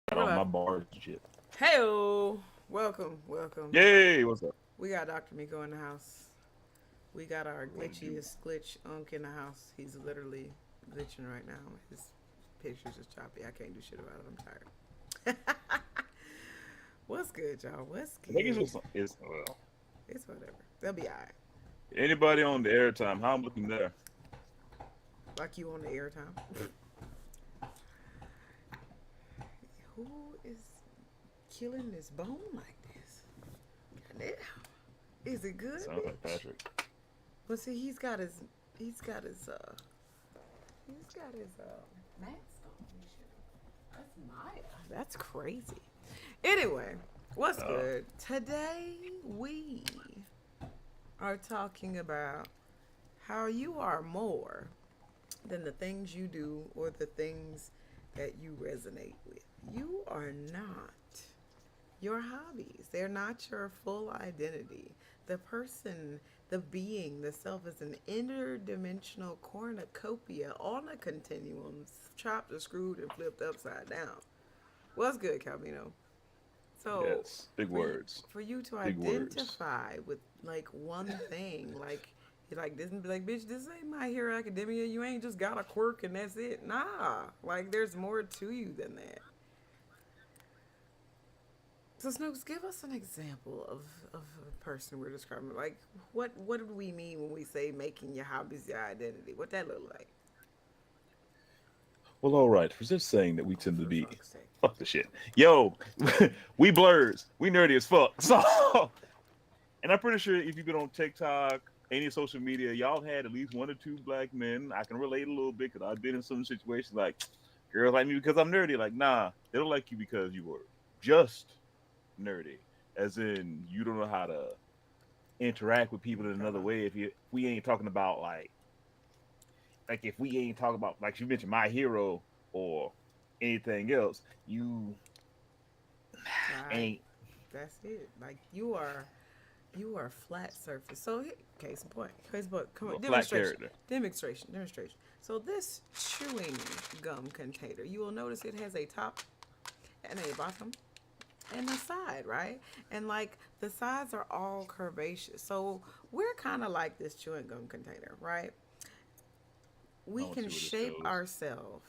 Got on my bars and shit. Hey, welcome. Yay! What's up? We got Dr. Miko in the house. We got our glitchiest glitch in the house. He's literally glitching right now. His picture's just choppy. I can't do shit about it. I'm tired. What's good, y'all? What's I think good? it's well. It's whatever. They'll be alright. Anybody on the airtime? How I'm looking there? Like you on the airtime. Who is killing this bone like this? Goddamn. Is it good? Sounds like Patrick. Well, see, he's got his mask on. That's Maya. That's crazy. Anyway, what's good? Today we are talking about how you are more than the things you do or the things that you resonate with. You are not your hobbies. They're not your full identity. The person, the being, the self is an interdimensional cornucopia on a continuum, chopped or screwed and flipped upside down. What's good, Calvino? So, Yes, big words. for you to Big words. identify with like one thing, like this, like bitch, this ain't My Hero Academia. You ain't just got a quirk and that's it. Nah, like there's more to you than that. So Snooks, give us an example of a person we're describing. Like, what do we mean when we say making your hobbies your identity? What that look like? Well, all right. For just saying that we Oh, tend to for be fuck's sake. fuck the shit. Yo, we blurs. We nerdy as fuck. So, and I'm pretty sure if you've been on TikTok, any social media, y'all had at least one or two black men. I can relate a little bit because I've been in some situations like girls like me because I'm nerdy. Like, nah, they don't like you because you were just nerdy, as in you don't know how to interact with people in another Okay. way. If we ain't talking about like if we ain't talking about like you mentioned My Hero or anything else, you Right. ain't That's it. Like you are flat surface. So case in point. Case in point. Come a on. flat Demonstration. character. Demonstration. So this chewing gum container, you will notice it has a top and a bottom and a side, right? And like the sides are all curvaceous. So we're kind of like this chewing gum container, right? I We want to can see where this shape goes. ourselves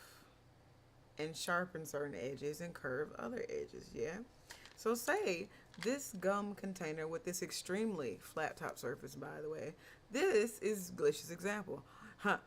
and sharpen certain edges and curve other edges, yeah? So say this gum container with this extremely flat top surface, by the way, this is Glitch's example. Huh.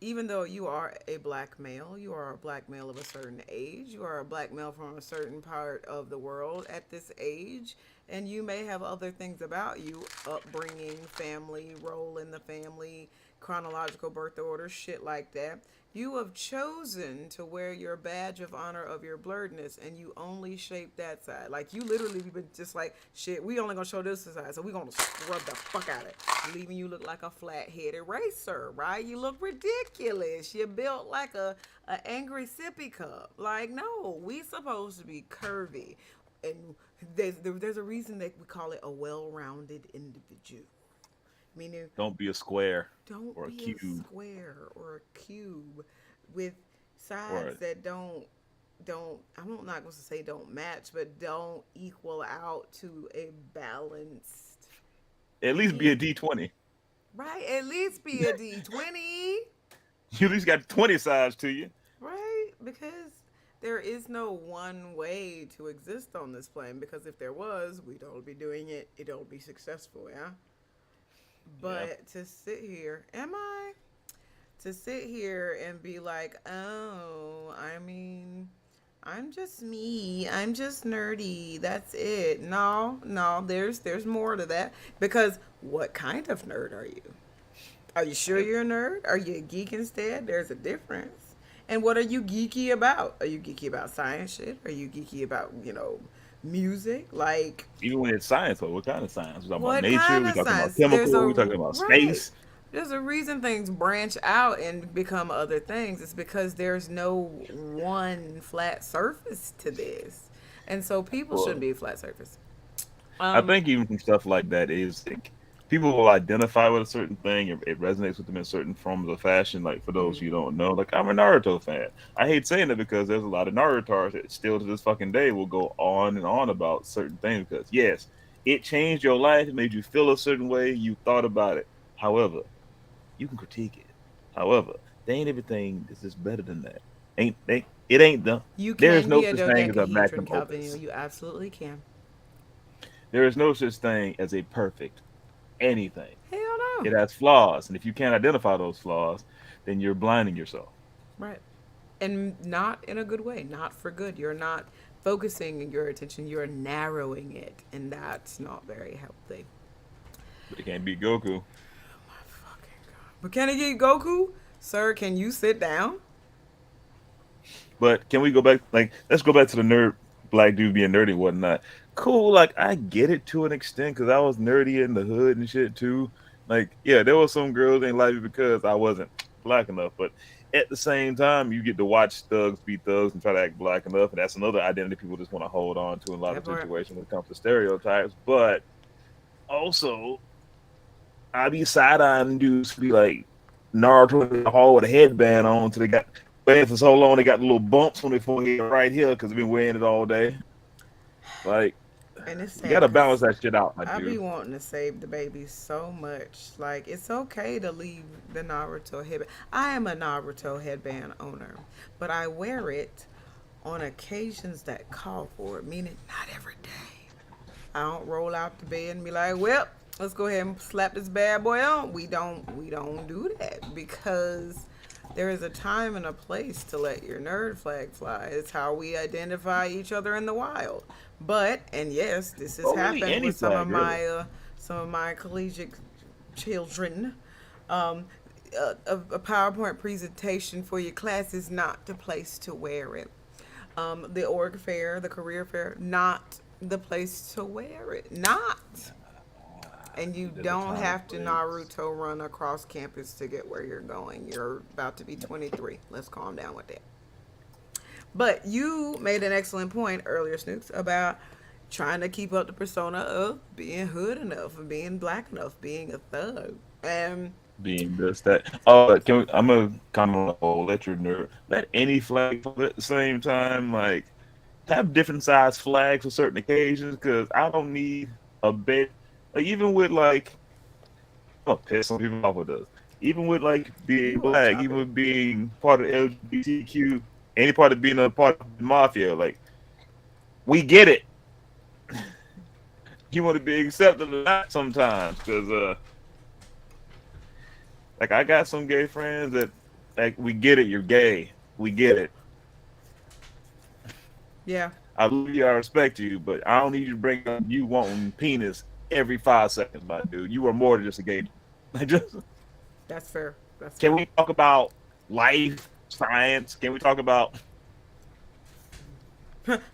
Even though you are a black male, you are a black male of a certain age, you are a black male from a certain part of the world at this age, and you may have other things about you, upbringing, family, role in the family, chronological birth order, shit like that, You have chosen to wear your badge of honor of your blurredness, and you only shape that side. Like, you literally been just like, shit, we only gonna show this side, so we gonna scrub the fuck out of it, leaving you look like a flat-headed racer, right? You look ridiculous. You're built like a angry sippy cup. Like, no, we supposed to be curvy, and there's a reason that we call it a well-rounded individual. Meaning, Don't be a square don't or a be a cube square or a cube with sides or that don't I'm not going to say don't match, but don't equal out to a balanced at least be a peak. D20. Right? At least be a D20. You at least got 20 sides to you. Right? Because there is no one way to exist on this plane, because if there was, we'd all be doing it. It don't be successful, yeah? Yeah. But to sit here, am I? To sit here and be like, oh, I mean, I'm just me. I'm just nerdy. That's it. No, no, there's more to that. Because what kind of nerd are you? Are you sure you're a nerd? Are you a geek instead? There's a difference. And what are you geeky about? Are you geeky about science shit? Are you geeky about, music? Like, Even when it's science, though, what kind of science? We talking about what nature? kind We of talking about science? There's chemical? We a talking about right. space? There's a reason things branch out and become other things. It's because there's no one flat surface to this. And so people shouldn't Well, be a flat surface. I Um, think even from stuff like that is like, people will identify with a certain thing. It resonates with them in certain forms of fashion. Like for those mhm. you don't know, like I'm a Naruto fan. I hate saying it because there's a lot of Naruto that still to this fucking day will go on and on about certain things. Because yes, it changed your life. It made you feel a certain way. You thought about it. However, you can critique it. However, they ain't everything is just better than that. Ain't they? It ain't the. You There is can no be a such thing as a dodecahedron, magnum Calvin. opus. You absolutely can. There is no such thing as a perfect anything. Hell no. It has flaws, and if you can't identify those flaws, then you're blinding yourself. Right. And not in a good way, not for good. You're not focusing your attention, you're narrowing it. And that's not very healthy. But it can't be Goku. My fucking God. But can it get Goku? Sir, can you sit down? But can we go back? Like, let's go back to the nerd black dude being nerdy and whatnot. Cool, like I get it to an extent because I was nerdy in the hood and shit too. Like, yeah, there was some girls ain't like me because I wasn't black enough. But at the same time, you get to watch thugs be thugs and try to act black enough, and that's another identity people just want to hold on to in a lot That of part. situations when it comes to stereotypes. But also, I be side eyeing dudes who be like Naruto in the hall with a headband on till they got wearing for so long they got the little bumps on their forehead right here because they've been wearing it all day. Like And it's you sad gotta balance because that shit out, my I be dude. wanting to save the baby so much. Like, it's okay to leave the Naruto headband. I am a Naruto headband owner, but I wear it on occasions that call for it, meaning not every day. I don't roll out the bed and be like, well, let's go ahead and slap this bad boy on. We don't do that, because there is a time and a place to let your nerd flag fly. It's how we identify each other in the wild. But, and yes, this has Well, really, happened any with flag, really. some of my collegiate children. Um, a PowerPoint presentation for your class is not the place to wear it. The org fair, the career fair, not the place to wear it. Not. And you There's a don't time and have to place. Naruto run across campus to get where you're going. You're about to be 23. Let's calm down with that. But you made an excellent point earlier, Snooks, about trying to keep up the persona of being hood enough and being black enough, being a thug. And Being this, that. Oh, can we, I'm gonna comment on the whole let your nerd let any flag float at the same time. Like have different size flags for certain occasions because I don't need a bit. Like even with like I'm gonna piss some people off with this. Even with like being you off black, even topic. with being part of the LGBTQ, any part of being a part of the mafia, like we get it. You want to be accepted or not sometimes, because like I got some gay friends that like we get it. You're gay. We get it. Yeah, I love you. I respect you, but I don't need you to bring up you wanting penis every 5 seconds, my dude. You are more than just a gay. Like just that's fair. That's can fair. we talk about life science? Can we talk about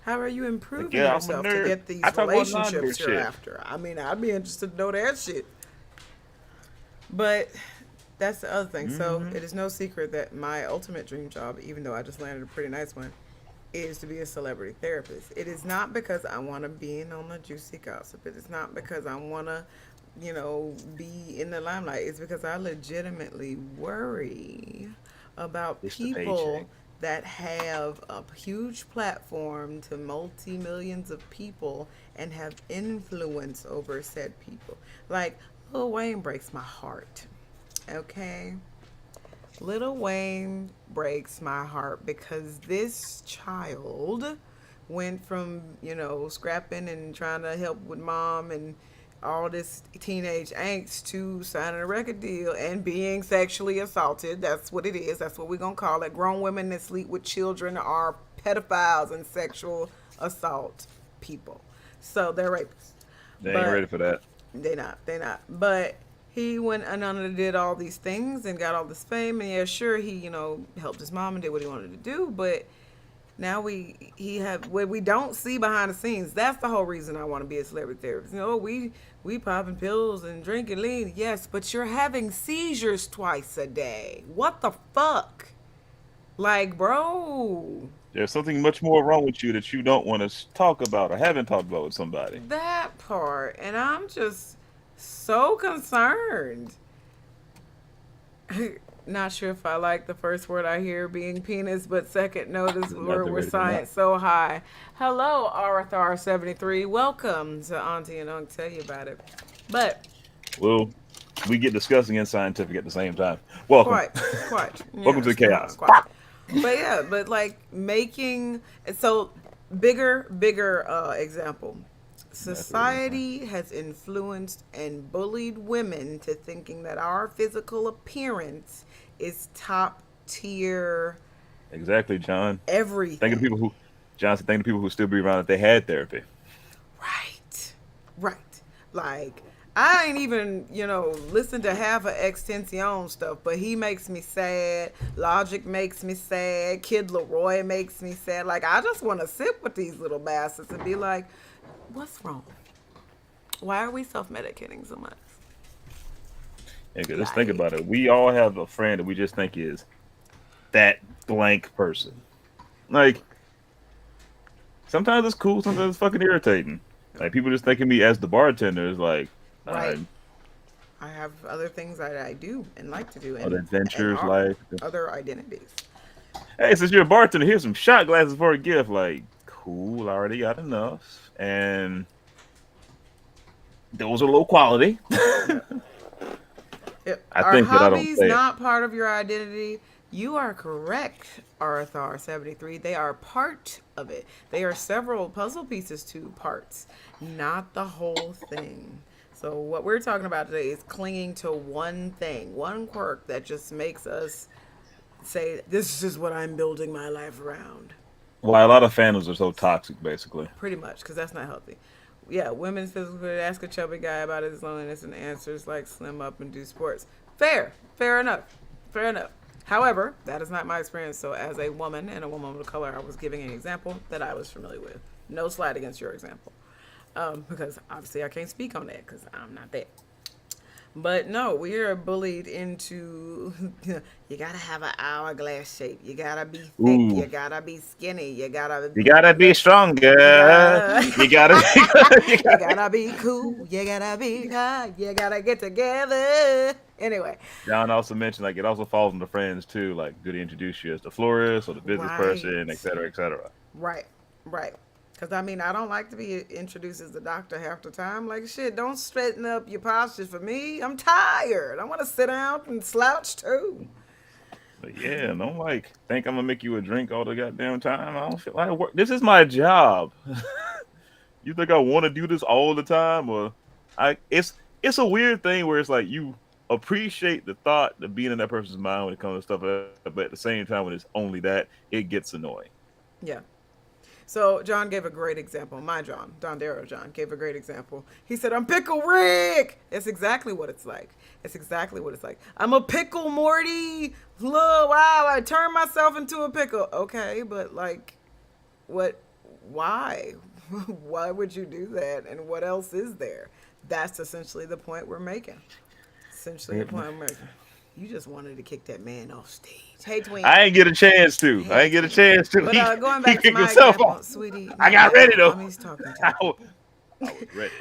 How are you like improving yeah, I'm a yourself to nerd. get I these talk about non-nerd relationships shit. hereafter? I mean, I'd be interested to know that shit. But that's the other thing. So Hmm. it is no secret that my ultimate dream job, even though I just landed a pretty nice one, is to be a celebrity therapist. It is not because I want to be in on the juicy gossip. It is not because I want to, be in the limelight. It's because I legitimately worry about It's the paycheck. people that have a huge platform to multi millions of people and have influence over said people. Like Lil Wayne breaks my heart. Okay? Little Wayne breaks my heart because this child went from, scrapping and trying to help with mom and all this teenage angst to signing a record deal and being sexually assaulted. That's what it is. That's what we're going to call it. Grown women that sleep with children are pedophiles and sexual assault people. So they're rapists. They ain't But ready for that. they not. They not. But he went and did all these things and got all this fame. And yeah, sure, he helped his mom and did what he wanted to do. But now he have what we don't see behind the scenes. That's the whole reason I want to be a celebrity therapist. We popping pills and drinking lean. Yes, but you're having seizures twice a day. What the fuck? Like, bro. There's something much more wrong with you that you don't want to talk about or haven't talked about with somebody. That part. And I'm just so concerned. Not sure if I like the first word I hear being penis, but second notice Not the we're ready for that. science so high. Hello, Arthur73. Welcome to Auntie and Unc Tell You About It. But Well, we get disgusting and scientific at the same time. Welcome. quite, quite, Welcome to the yes, chaos. quite. But yeah, but like making so bigger example. That's what it is, man. Society has influenced and bullied women to thinking that our physical appearance is top tier Exactly, John. Think of the everything. people who, Johnson, think of the people who still be around if they had therapy. Right. Right. Like I ain't even, listen to half of Extension stuff, but he makes me sad. Logic makes me sad. Kid Leroy makes me sad. Like I just want to sit with these little bastards and be like, what's wrong? Why are we self-medicating so much? And just think Like, about it. We all have a friend that we just think is that blank person. Like, sometimes it's cool, sometimes it's fucking irritating. Like, people just think of me as the bartender is like, uh, right. I have other things that I do and like to do other and adventures, are like, other identities. hey, since you're a bartender, here's some shot glasses for a gift. Like, cool, I already got enough. And those are low quality. Yeah. I Are think that I don't hobbies say it. not part of your identity? You are correct, RSR73. They are part of it. They are several puzzle pieces to parts, not the whole thing. So, what we're talking about today is clinging to one thing, one quirk that just makes us say, this is what I'm building my life around. Why a lot of fandoms are so toxic, basically. Pretty much, because that's not healthy. Yeah, women's physical fit. Ask a chubby guy about his loneliness and answers like slim up and do sports. Fair enough, fair enough. However, that is not my experience. So, as a woman and a woman of color, I was giving an example that I was familiar with. No slight against your example, because obviously I can't speak on that because I'm not that. But no, we are bullied into you gotta have an hourglass shape. You gotta be thick. You Ooh, gotta be skinny. You gotta you gotta be you stronger. gotta You gotta be. You you gotta. gotta be cool. You gotta be high. You gotta get together. Anyway, John also mentioned like it also falls into friends too. Like, do they introduce you as the florist or the business right, person, et cetera, et cetera. right, right. Because I mean, I don't like to be introduced as the doctor half the time. Like shit, don't straighten up your posture for me. I'm tired. I want to sit down and slouch too. But yeah, don't like think I'm gonna make you a drink all the goddamn time. I don't feel like work. This is my job. You think I want to do this all the time, or I? It's a weird thing where it's like you appreciate the thought of being in that person's mind when it comes to stuff, but at the same time, when it's only that, it gets annoying. Yeah. So John gave a great example. My John, Don Darrow John, gave a great example. He said, "I'm Pickle Rick." That's exactly what it's like. It's exactly what it's like. I'm a pickle, Morty. Look, wow, I turned myself into a pickle. Okay, but like, what? Why? Why would you do that? And what else is there? That's essentially the point we're making. Essentially the point I'm making. You just wanted to kick that man off stage. Hey, twin. I ain't get a chance to. I Hey, ain't get a twin. chance to. But going He back to kicked my himself example, off. sweetie, I not got now. ready though. Mommy's talking to I you. was, I was ready.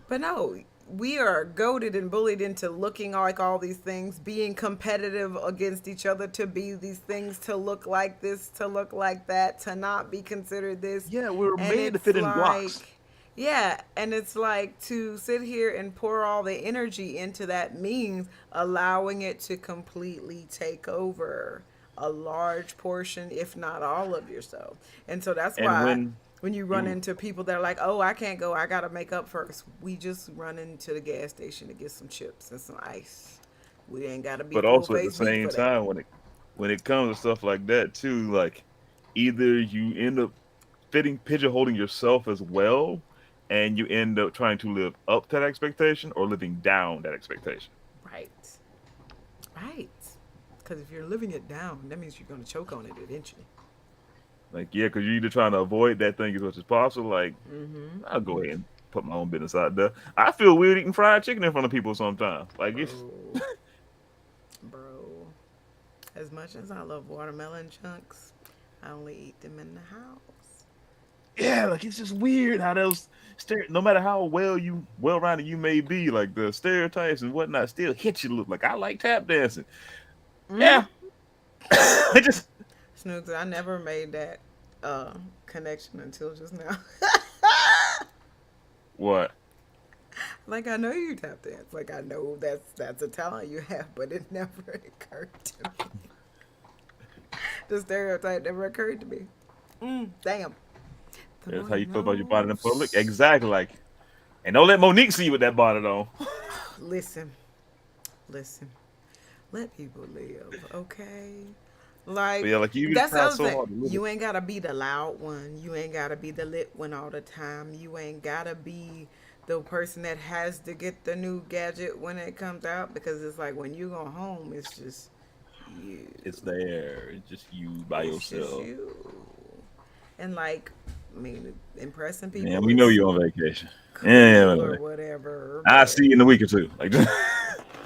But no, we are goaded and bullied into looking like all these things, being competitive against each other to be these things, to look like this, to look like that, to not be considered this. Yeah, we were And made to it's fit in blocks. like, yeah, and it's like to sit here and pour all the energy into that means allowing it to completely take over a large portion, if not all of yourself. And so that's And why when when you run you, into people that are like, "Oh, I can't go. I gotta make up first." We just run into the gas station to get some chips and some ice. We ain't gotta be but full also at the face beat same for that. time, when it comes to stuff like that too, like either you end up fitting pigeonholing yourself as well, and you end up trying to live up to that expectation or living down that expectation. Right, right. Because if you're living it down, that means you're gonna choke on it eventually. Like, yeah, because you're either trying to avoid that thing as much as possible. Like, Mm-hmm. I'll go ahead and put my own business out there. I feel weird eating fried chicken in front of people sometimes. Like, it's Bro, bro. As much as I love watermelon chunks, I only eat them in the house. yeah, like it's just weird how those no matter how well rounded you may be, like the stereotypes and whatnot still hit you. Look like I like tap dancing. Mm-hmm. Yeah, it just Snooks, I never made that connection until just now. what? Like I know you tap dance. Like I know that's a talent you have, but it never occurred to me. The stereotype never occurred to me. Damn. The That's more how you you feel about your body in know. public. Exactly. Like, and don't let Monique see you with that bonnet on. Listen, listen. Let people live, okay? Like But yeah, like you that's the try other so thing. hard to live it. You ain't gotta be the loud one. You ain't gotta be the lit one all the time. You ain't gotta be the person that has to get the new gadget when it comes out because it's like when you go home, it's just you. It's there. It's just you by It's just yourself. you. And like, I mean, impressing Man, people we know is you're on vacation. Yeah, cool or whatever, I'll see but you in a week or two. Like,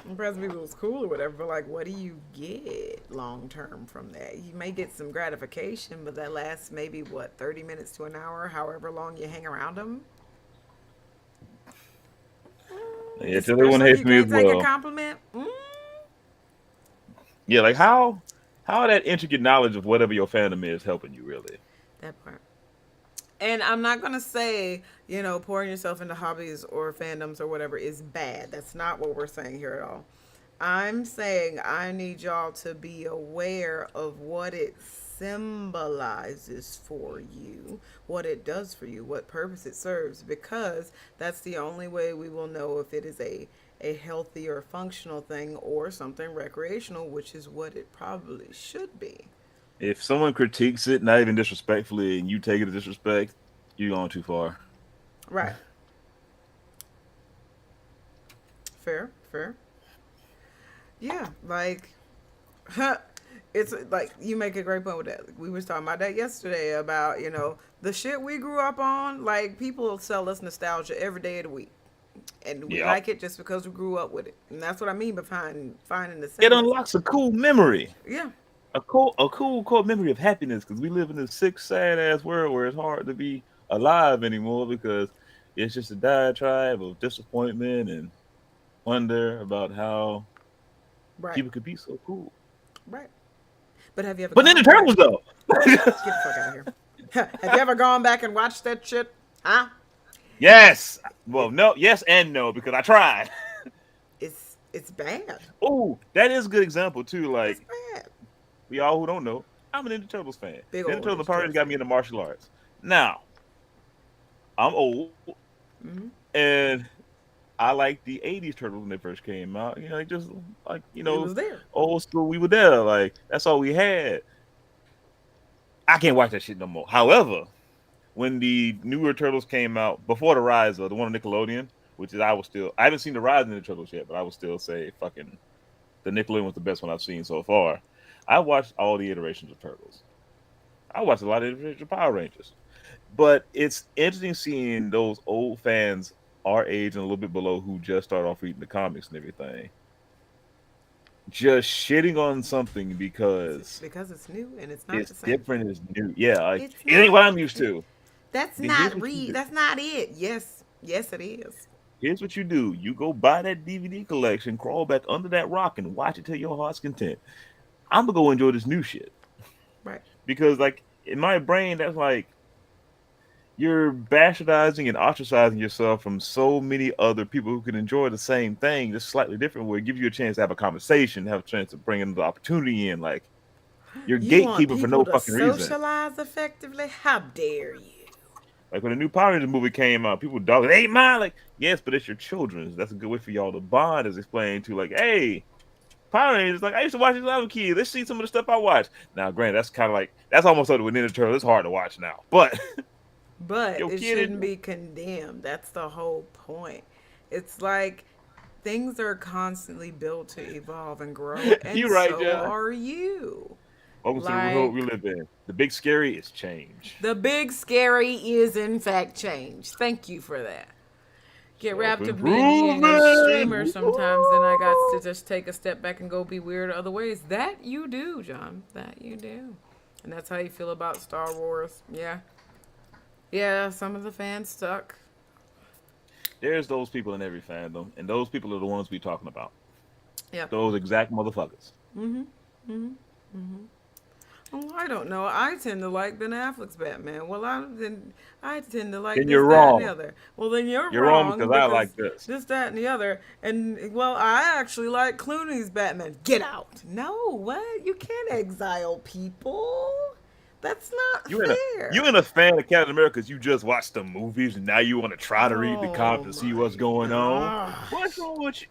impressing people is cool or whatever. But like, what do you get long term from that? You may get some gratification, but that lasts maybe what 30 minutes to an hour, however long you hang around them. yeah, tell everyone Especially if hates you me as can't take a well. compliment. Yeah, like how that intricate knowledge of whatever your fandom is helping you really. That part. And I'm not gonna say, pouring yourself into hobbies or fandoms or whatever is bad. That's not what we're saying here at all. I'm saying I need y'all to be aware of what it symbolizes for you, what it does for you, what purpose it serves, because that's the only way we will know if it is a healthy or functional thing or something recreational, which is what it probably should be. If someone critiques it, not even disrespectfully, and you take it as disrespect, you're going too far. Right. Fair, fair. Yeah, like it's like you make a great point with that. We was talking about that yesterday about the shit we grew up on. Like people sell us nostalgia every day of the week, and we Yep. like it just because we grew up with it. And that's what I mean by finding the It symbols. unlocks a cool memory. Yeah, A cool core memory of happiness because we live in this sick, sad ass world where it's hard to be alive anymore because it's just a diatribe of disappointment and wonder about how right, people could be so cool. right. But have you ever But Ninja gone back? Turtles though. Get the fuck out of here. Have you ever gone back and watched that shit? Huh? Yes. Well, It, no, yes and no because I tried. it's bad. Oh, that is a good example too. It's Like bad. we all who don't know, I'm a Ninja Turtles fan. Big Ninja old Turtles Ninja Pirates Turtles got me fan. into martial arts. Now I'm old Hmm. and I like the '80s Turtles when they first came out. Just like It was there. old school. We were there. Like that's all we had. I can't watch that shit no more. However, when the newer Turtles came out before the Rise of the one on Nickelodeon, which is I haven't seen the Rise of the Turtles yet, but I would still say fucking the Nickelodeon was the best one I've seen so far. I watched all the iterations of Turtles. I watched a lot of iterations of Power Rangers. But it's interesting seeing those old fans our age and a little bit below who just started off reading the comics and everything, just shitting on something because Because it's new and it's not it's the same. different, it's new. Yeah, like It's it ain't not. what I'm used to. That's Then here's not what you read. do. That's not it. Yes. Yes, it is. Here's what you do. You go buy that DVD collection, crawl back under that rock, and watch it till your heart's content. I'm gonna go enjoy this new shit Right. because, like, in my brain, that's like you're bastardizing and ostracizing yourself from so many other people who can enjoy the same thing, just slightly different, where it gives you a chance to have a conversation, have a chance to bring another opportunity in. Like, you're You want gatekeeping for people no to fucking reason. socialize effectively? How dare you? Like when the new Power Rangers movie came out, people dog it ain't mine. Like, yes, but it's your children's. That's a good way for y'all to bond, as explained to like, hey, Power Rangers. Like I used to watch this when I was a kid. Let's see some of the stuff I watched. Now, granted, that's kind of like that's almost something with Ninja Turtles. It's hard to watch now, but But your it kid, shouldn't be condemned. That's the whole point. It's like things are constantly built to evolve and grow, and you're right, so John. are you. Welcome to the world we Like, live in. The big scary is change. the big scary is, in fact, change. Thank you for that. Get Self wrapped up being a streamer improvement. sometimes, then I got to just take a step back and go be weird other ways. That you do, John. That you do. And that's how you feel about Star Wars. Yeah. Yeah, some of the fans suck. There's those people in every fandom, and those people are the ones we talking about. Yep. Those exact motherfuckers. Mm-hmm. Mm-hmm. Mm-hmm. Oh, I don't know. I tend to like Ben Affleck's Batman. Well, I tend to like Then this, you're that, and the wrong. other. Well, then you're You're wrong wrong because I because like this. this, that, and the other. And well, I actually like Clooney's Batman. Get out! No, what? You can't exile people. That's not You in a fair. you in a fan of Captain America because you just watched the movies and now you want to try to read the Oh comics to see my what's going on. What's gosh. wrong with you?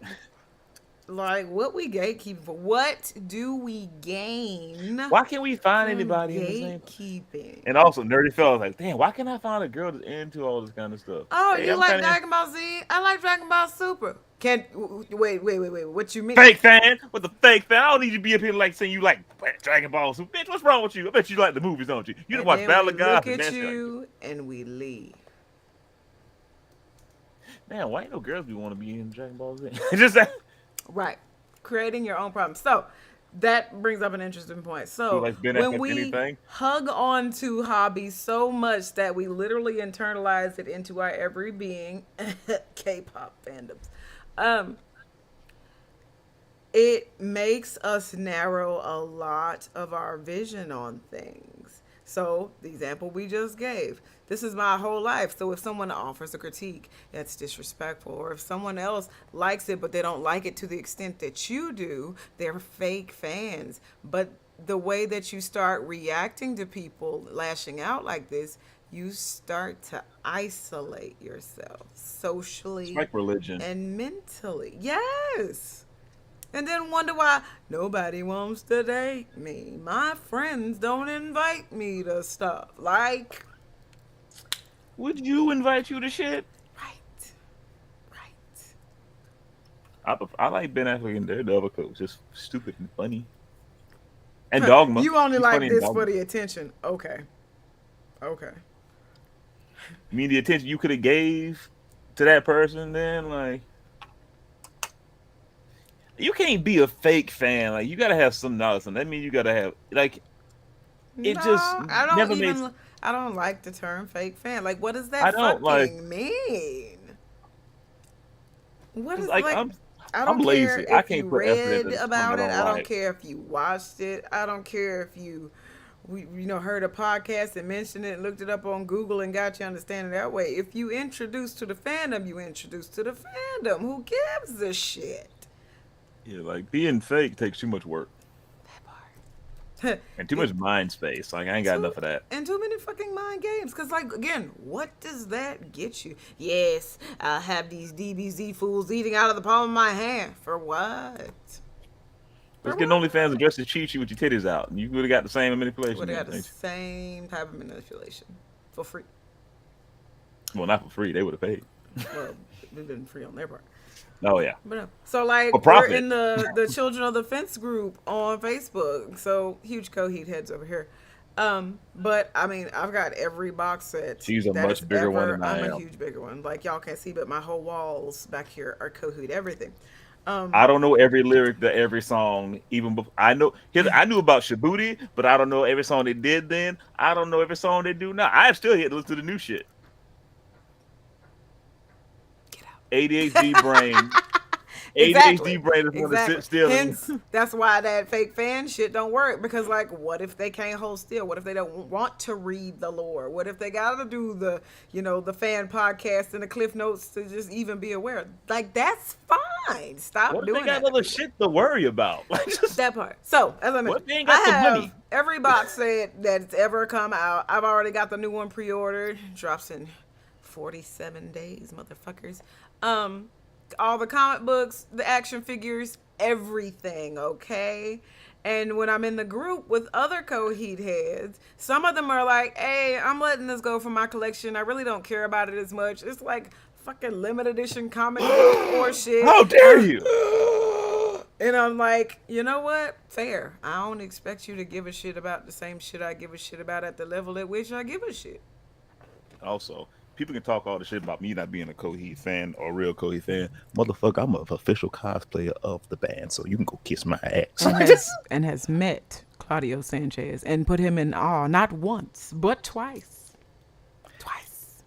Like, what we gatekeeping for? What do we gain Why can't we find from anybody in the same? gatekeeping? And also, nerdy fellas like, damn, why can't I find a girl that's into all this kind of stuff? Oh, Hey, you I'm like kind of Dragon Ball Z? I like Dragon Ball Super. Can't wait. What you mean? fake fan. What the fake fan? I don't need you to be up here like saying you like Dragon Ball. So, bitch, what's wrong with you? I bet you like the movies, don't you? You done And watch then Battle we of Gods look and at Master. you and we leave. Man, why ain't no girls be want to be in Dragon Ball Z? Just that. Right. Creating your own problem. So that brings up an interesting point. Who So likes Ben when Affleck we anything? hug on to hobbies so much that we literally internalize it into our every being, K-pop fandoms, it makes us narrow a lot of our vision on things. So the example we just gave, this is my whole life. So if someone offers a critique, that's disrespectful. Or if someone else likes it, but they don't like it to the extent that you do, they're fake fans. But the way that you start reacting to people lashing out like this, you start to isolate yourself It's socially like religion. and mentally. Yes. And then wonder why nobody wants to date me. My friends don't invite me to stuff. Like, Would you invite you to shit? right, right. I like Ben Affleck and Daredevil because it's just stupid and funny. And Dogma. You only He's like funny in this Dogma. for the attention. Okay. Okay. You mean the attention you could have gave to that person then? Like, you can't be a fake fan. Like, you got to have some knowledge. That means you got to have, like, it No, just I don't never even. made. I don't like the term fake fan. Like, what does I that don't like. fucking mean? What is Like, like? I I'm don't care lazy. I if you can't put effort read into something about I it. don't I don't like. care if you watched it. I don't care if you, heard a podcast and mentioned it and looked it up on Google and got you understanding that way. If you introduced to the fandom, you introduced to the fandom. Who gives a shit? Yeah, like being fake takes too much work That part. and too much mind space. Like, I ain't got enough of that. And too many fucking mind games. Because, like, again, what does that get you? Yes, I'll have these DBZ fools eating out of the palm of my hand. For what? Just get an OnlyFans and dress as Chi-Chi with your titties out. And you would have got the same manipulation. Would have got then, the ain't you? same type of manipulation for free. Well, not for free. They would have paid. Well, we've been free on their part. Oh, yeah. But so like For we're profit. in the Children of the Fence group on Facebook. So huge Coheed heads over here. But I mean, I've got every box set. She's a that much is bigger one ever. than I I'm a am. huge bigger one. Like y'all can't see, but my whole walls back here are Coheed everything. I don't know every lyric to every song. Even before, I knew about Shabuti, but I don't know every song they did then. I don't know every song they do now. I still yet to listen to the new shit. Get out. ADHD brain. Exactly. ADHD brain is going to sit still. Hence, that's why that fake fan shit don't work. Because, like, what if they can't hold still? What if they don't want to read the lore? What if they got to do the, the fan podcast and the cliff notes to just even be aware? Like, that's fine. Stop What if doing they got that. other shit to worry about? Like, just, That part. So, as I what mentioned, if they ain't got I the have money? every box set that's ever come out. I've already got the new one pre-ordered. Drops in 47 days, motherfuckers. All the comic books, the action figures, everything, okay? And when I'm in the group with other Coheed heads, some of them are like, hey, I'm letting this go for my collection. I really don't care about it as much. It's like fucking limited edition comic book or shit. How dare you? And I'm like, you know what? Fair. I don't expect you to give a shit about the same shit I give a shit about at the level at which I give a shit. Also, people can talk all the shit about me not being a Coheed fan or a real Coheed fan. Motherfucker, I'm an official cosplayer of the band, so you can go kiss my ass. And has met Claudio Sanchez and put him in awe not once, but twice. Twice.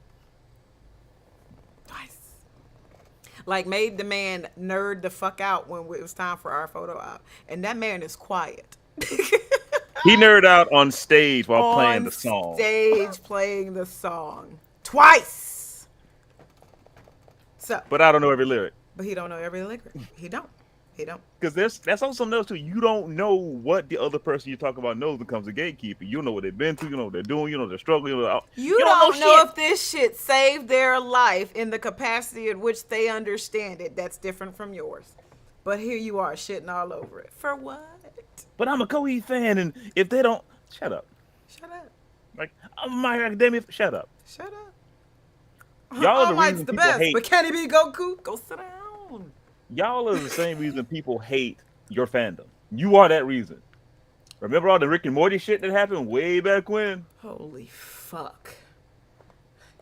Like made the man nerd the fuck out when it was time for our photo op. And that man is quiet. He nerded out on stage while playing the song. On stage playing the song. Twice. So, But I don't know every lyric. but he don't know every lyric. He don't. Because that's also something else too. You don't know what the other person you talk about knows becomes a gatekeeper. You don't know what they've been through. You know what they're doing. You know their struggle. You don't know if this shit saved their life in the capacity at which they understand it. That's different from yours. But here you are shitting all over it. For what? But I'm a Coheed fan, and if they don't, shut up. Shut up. Like I'm my academia. Shut up. Shut up. Y'all are All the Might's reason the people best, hate. but can he be Goku? Go sit down. Y'all are the same reason people hate your fandom. You are that reason. Remember all the Rick and Morty shit that happened way back when? Holy fuck.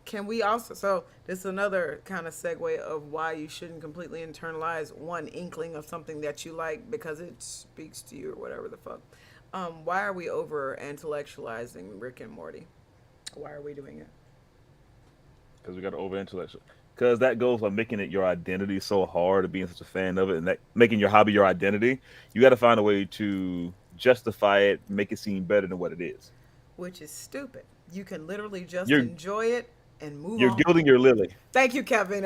Can we also, so this is another kind of segue of why you shouldn't completely internalize one inkling of something that you like because it speaks to you or whatever the fuck. Why are we over intellectualizing Rick and Morty? Why are we doing it? Because we got to over intellectual. Because that goes by making it your identity so hard of being such a fan of it, and that making your hobby your identity. You got to find a way to justify it, make it seem better than what it is. Which is stupid. You can literally just You're- enjoy it and move You're on. gilding your lily. Thank you, Kevin.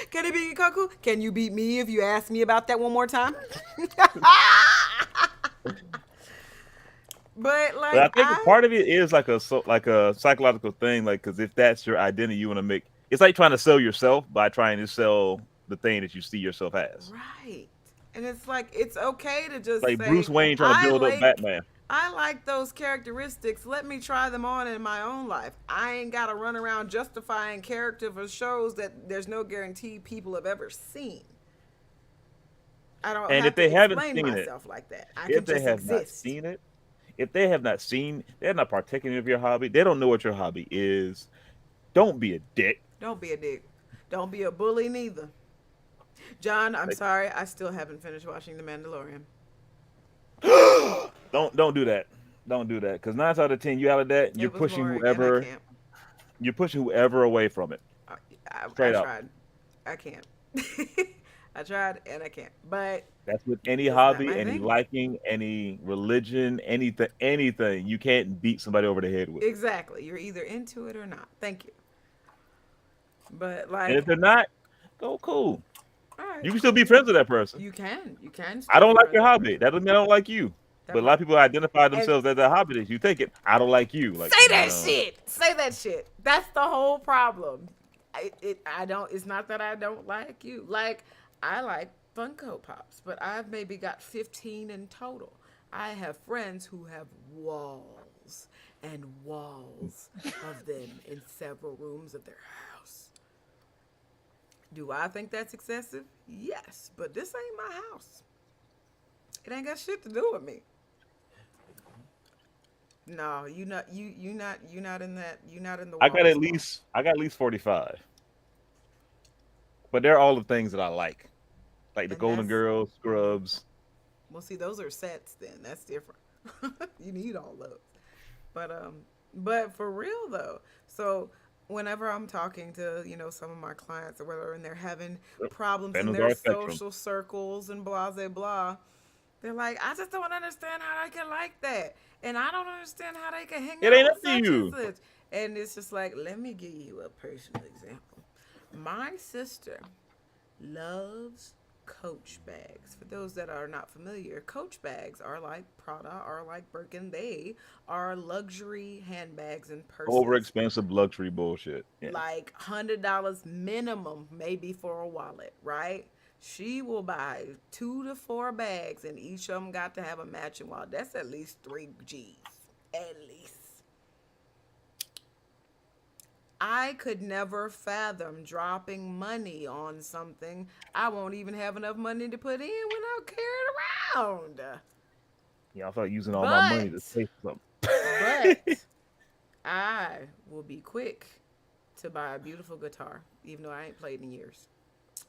Can it be Goku? Can you beat me if you ask me about that one more time? But like, But I think part of it is like a psychological thing, like because if that's your identity, you want to make. It's like trying to sell yourself by trying to sell the thing that you see yourself as. right. And it's like it's okay to just Like say, Bruce Wayne trying to build up Batman. I like those characteristics. Let me try them on in my own life. I ain't got to run around justifying character for shows that there's no guarantee people have ever seen. I don't And have if they to haven't explain seen it, myself like that. I If can they just have not exist. seen it, if they have not seen, they're not partaking of your hobby. They don't know what your hobby is. Don't be a dick. Don't be a dick. Don't be a bully neither. John, I'm sorry. I still haven't finished watching The Mandalorian. Don't do that. Don't do that. Because 9 out of 10, you out of that, you're It was pushing boring, and whoever. I can't. You're pushing whoever away from it. I Straight up. tried. I can't. I tried and I can't. But That's with any It's not hobby, my any thing. liking, any religion, anything. You can't beat somebody over the head with. exactly, you're either into it or not. Thank you. But And like, if they're not, go cool. all right, You can still be friends with that person. you can. I don't like still your be hobby. That doesn't mean I don't like you. That But a lot of people identify themselves as a hobby that you take it. I don't like you. Like Say that no. shit. Say that shit. That's the whole problem. I don't. It's not that I don't like you. Like I like Funko Pops, but I've maybe got 15 in total. I have friends who have walls and walls of them in several rooms of their house. Do I think that's excessive? Yes, but this ain't my house. It ain't got shit to do with me. No, you not in that you not in the wall squad. I got at least 45. But they're all the things that I like the And Golden that's Girls, Scrubs. well, see, those are sets. Then that's different. You need all those. But but for real though, so whenever I'm talking to some of my clients or whatever, and they're having problems in Fandoms their are a spectrum. social circles and blah blah blah, they're like, I just don't understand how they can like that, and I don't understand how they can hang It out ain't with up to such and you. such. And it's just like, let me give you a personal example. My sister loves Coach bags. For those that are not familiar, Coach bags are like Prada, are like Birkin. They are luxury handbags and Over purses. expensive luxury bullshit. Yeah. Like $100 minimum, maybe for a wallet, right? She will buy 2 to 4 bags, and each of them got to have a matching wallet. That's at least 3 G's, at least. I could never fathom dropping money on something I won't even have enough money to put in when I carry it around. Yeah, I felt using all my money to But, pay for something. but, I will be quick to buy a beautiful guitar, even though I ain't played in years.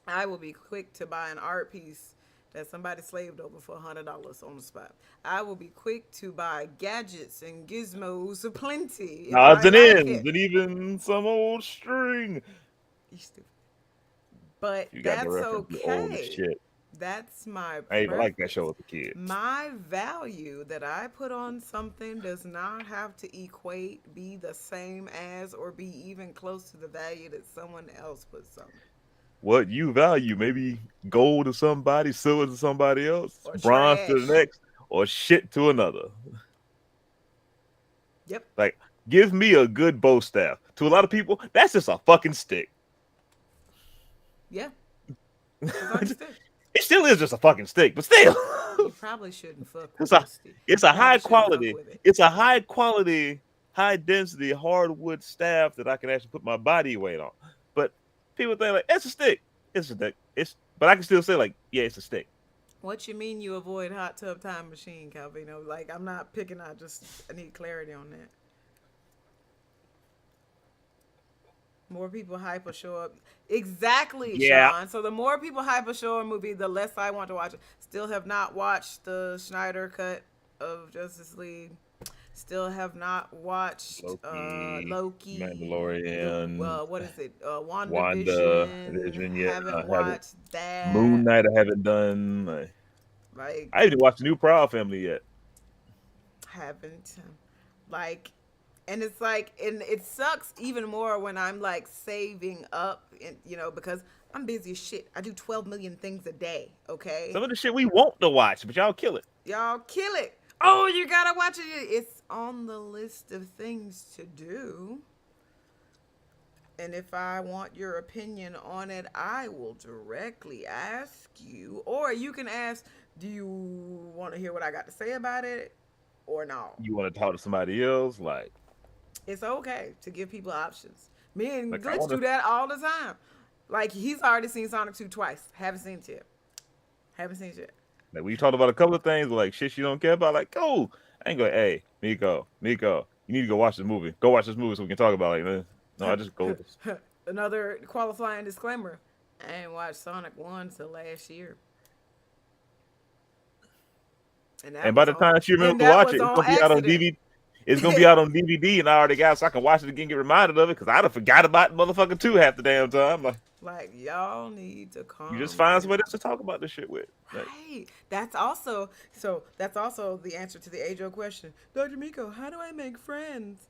I will be quick to buy an art piece that somebody slaved over for $100 on the spot. I will be quick to buy gadgets and gizmos aplenty if Odds I and like ends, it. and even some old string. You stupid. But You got the that's reference. You old as okay. shit. That's my I even like that show preference. as a kid. My value that I put on something does not have to equate, be the same as, or be even close to the value that someone else puts on it. What you value, maybe gold to somebody, silver to somebody else, Or bronze to the trash. next, or shit to another. Yep. Like, give me a good bow staff. To a lot of people, that's just a fucking stick. Yeah. It's like a It stick. still is just a fucking stick, but still, You probably shouldn't fuck it's with a the stick. it's You a high probably shouldn't fuck quality, with it. it's a high quality, high density hardwood staff that I can actually put my body weight on. But people think like it's a stick. It's a stick. But I can still say like, yeah, it's a stick. What you mean you avoid hot tub time machine, Calvino? Like, I'm not picking out, just I need clarity on that. More people hype or show up. Exactly, Yeah. Sean. So the more people hype or show a movie, the less I want to watch it. Still have not watched the Schneider cut of Justice League. Still have not watched Loki, Loki. The Mandalorian, what is it? Wanda, WandaVision. Vision. Yeah, Haven't I haven't. watched Moon that. Knight, I haven't done. Like, I haven't watched the new Proud Family yet. haven't. Like, and it's like, and it sucks even more when I'm like saving up, and because I'm busy as shit. I do 12 million things a day. Okay, Some of the shit we want to watch, but y'all kill it. y'all kill it. Oh, you gotta watch it. It's on the list of things to do. And if I want your opinion on it, I will directly ask you, or you can ask, do you want to hear what I got to say about it, or no? You want to talk to somebody else, It's okay to give people options. Me and I Glitch want to. do that all the time. Like, he's already seen Sonic 2 twice. Haven't seen it yet. Haven't seen it yet. Like we talked about a couple of things, like shit you don't care about. Like, oh, I ain't going. Hey, Miko, you need to go watch this movie. Go watch this movie so we can talk about it. Like, no, I just go. Another qualifying disclaimer. I ain't watched Sonic 1 till last year. And that And by was the on time she and remembers to that watch was it, it's on gonna be out on accident. DVD. It's gonna be out on DVD, and I already got it, so I can watch it again, get reminded of it, because I'd have forgot about motherfucking 2 half the damn time. Like, Like, y'all need to you just calm find down. somebody else to talk about this shit with. Like, Right. That's also the answer to the age-old question. Dr. Miko, how do I make friends?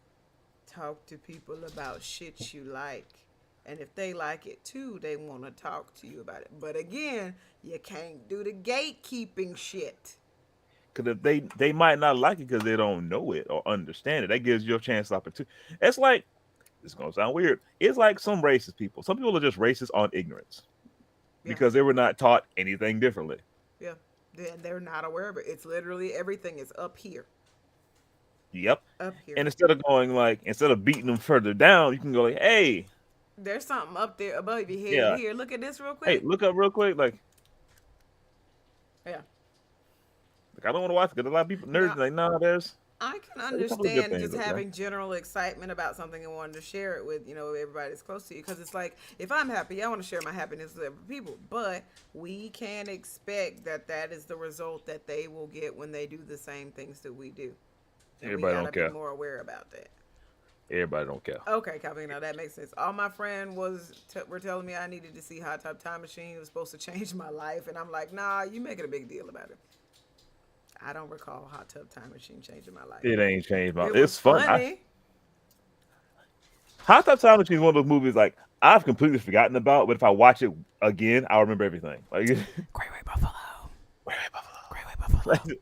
Talk to people about shit you like. And if they like it too, they want to talk to you about it. But again, you can't do the gatekeeping shit. because if they might not like it because they don't know it or understand it, that gives you a chance to opportunity. It's like, it's gonna sound weird. It's like some racist people. Some people are just racist on ignorance. Yeah. because they were not taught anything differently. Yeah. They're not aware of it. It's literally everything is up here. Yep. Up here. And instead of beating them further down, you can go like, hey, There's something up there above your head. yeah, Here, look at this real hey, quick. look up real quick. Yeah. Like I don't want to watch it because a lot of people nerds Now, like, no, I can there's a couple of good understand things just up there. having general excitement about something and wanting to share it with, everybody that's close to you. Because it's like, if I'm happy, I want to share my happiness with other people. But we can't expect that that is the result that they will get when they do the same things that we do. And we Everybody got to don't be care. more aware about that. Everybody don't care. Okay, Calvin, now that makes sense. All my friend were telling me I needed to see Hot Tub Time Machine. It was supposed to change my life. And I'm like, nah, you making a big deal about it. I don't recall Hot Tub Time Machine changing my life. It ain't changed my. It was It's fun. funny. Hot Tub Time Machine is one of those movies like I've completely forgotten about, but if I watch it again, I'll remember everything. Like, Great White Buffalo. Where Buffalo? Great White Buffalo. Like,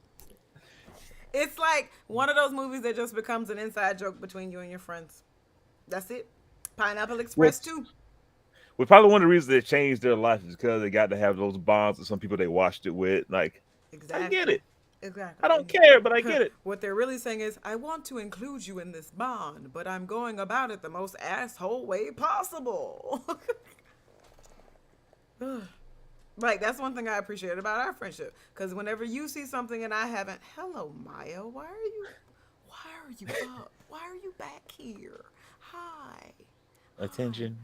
It's like one of those movies that just becomes an inside joke between you and your friends. That's it. Pineapple Express What's too. well, probably one of the reasons they changed their life is because they got to have those bonds with some people they watched it with. Like, I get Exactly. it. I don't Exactly. care, but I get it. What they're really saying is, I want to include you in this bond, but I'm going about it the most asshole way possible. Like, that's one thing I appreciate about our friendship. Because whenever you see something and I haven't, hello, Maya, why are you back here? Hi. Attention.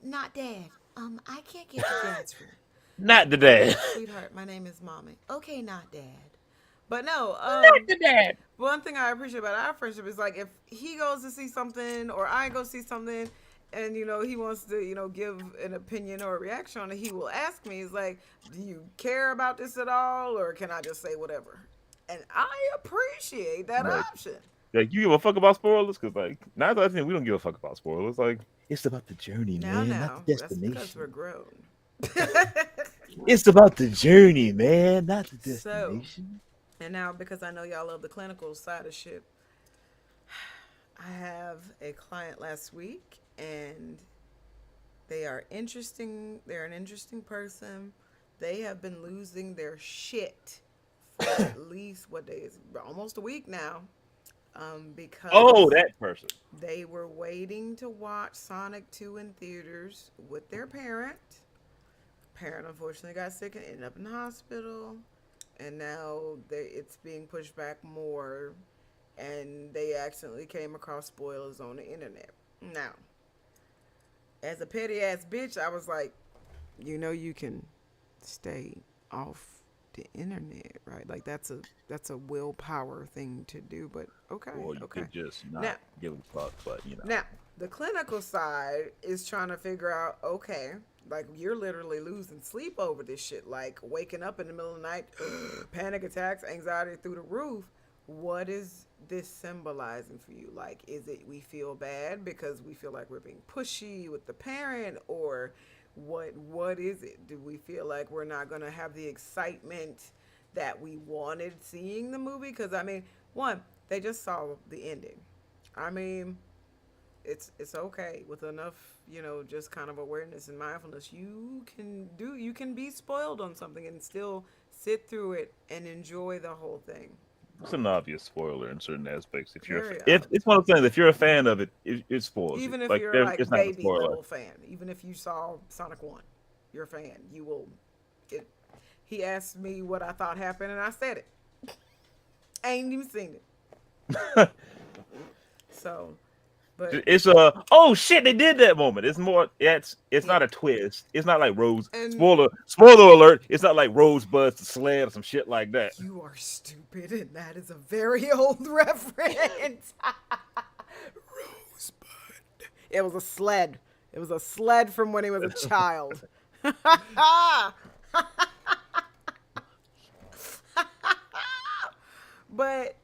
Not dad. I can't get to dad's room. Not today. Sweetheart, my name is mommy. Okay, not dad. But no, Not today. one thing I appreciate about our friendship is like if he goes to see something or I go see something and he wants to, give an opinion or a reaction on it, he will ask me, he's like, do you care about this at all or can I just say whatever? And I appreciate that Like, option. like you give a fuck about spoilers? Because like now that I think we don't give a fuck about spoilers. Like it's about the journey, man, not the That's because we're destination. grown. It's about the journey, man, not the So, destination. and now because I know y'all love the clinical side of shit, I have a client last week and they are interesting. They're an interesting person. They have been losing their shit for at least what day is it? Almost a week now. Oh, Because that person. they were waiting to watch Sonic 2 in theaters with their parent. Parent unfortunately got sick and ended up in the hospital. And now it's being pushed back more. And they accidentally came across spoilers on the internet. Now, as a petty ass bitch, I was like, you can stay off the internet, right? Like that's a willpower thing to do, but okay, Or you okay. could just Now, not give a fuck, but now the clinical side is trying to figure out, okay, like you're literally losing sleep over this shit, like waking up in the middle of the night, panic attacks, anxiety through the roof. What is this symbolizing for you? Like, is it we feel bad because we feel like we're being pushy with the parent, or what is it? Do we feel like we're not gonna have the excitement that we wanted seeing the movie? Because I mean, one, they just saw the ending. I mean, it's okay with enough, just kind of awareness and mindfulness. You can be spoiled on something and still sit through it and enjoy the whole thing. it's an obvious spoiler in certain aspects. Very If it's one of those things, if you're a fan of it, it spoils you. even if Like you're it's like not a baby spoiler. level fan, even if you saw Sonic 1, you're a fan. You will it He asked me what I thought happened and I said it. I ain't even seen it. So, but It's a oh shit they did that moment. It's more it's yeah. not a twist. It's not like Rose And spoiler alert. It's not like Rosebuds the sled or some shit like that. you are stupid, and that is a very old reference. Rosebud. It was a sled. It was a sled from when he was a child. But